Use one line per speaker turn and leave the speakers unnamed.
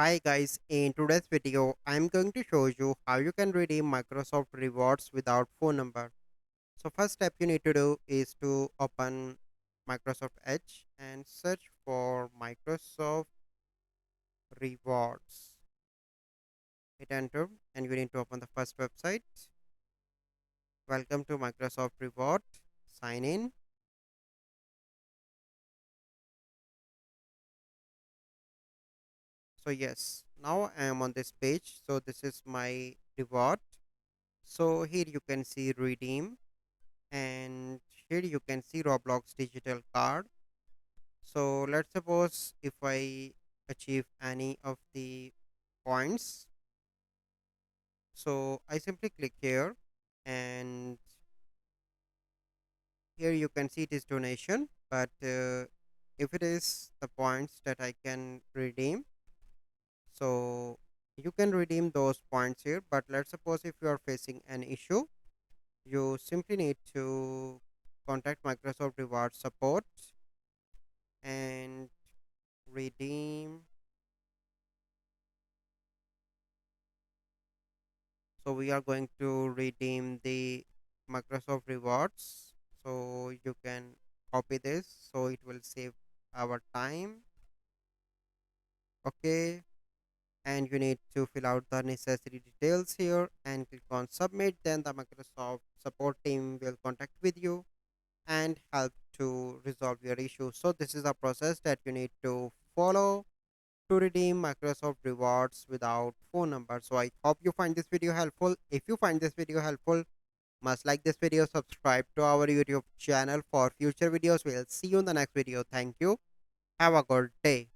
Hi guys, in today's video, I'm going to show you how you can redeem Microsoft rewards without phone number. So first step you need to do is to open Microsoft Edge and search for Microsoft rewards. Hit enter and you need to open the first website. Welcome to Microsoft Reward. Sign in. So yes, now I am on this page. So this is my reward. So here you can see redeem and here you can see Roblox digital card. So let's suppose if I achieve any of the points, so I simply click here and here you can see it is donation, but if it is the points that I can redeem, so you can redeem those points here. But let's suppose if you are facing an issue, you simply need to contact Microsoft Reward support and redeem. So we are going to redeem the Microsoft rewards. So you can copy this so it will save our time. Okay. And you need to fill out the necessary details here and click on submit. Then the Microsoft support team will contact with you and help to resolve your issue. So this is a process that you need to follow to redeem Microsoft rewards without phone number. So I hope you find this video helpful. If you find this video helpful, must like this video, subscribe to our YouTube channel for future videos. We'll see you in the next video. Thank you. Have a good day.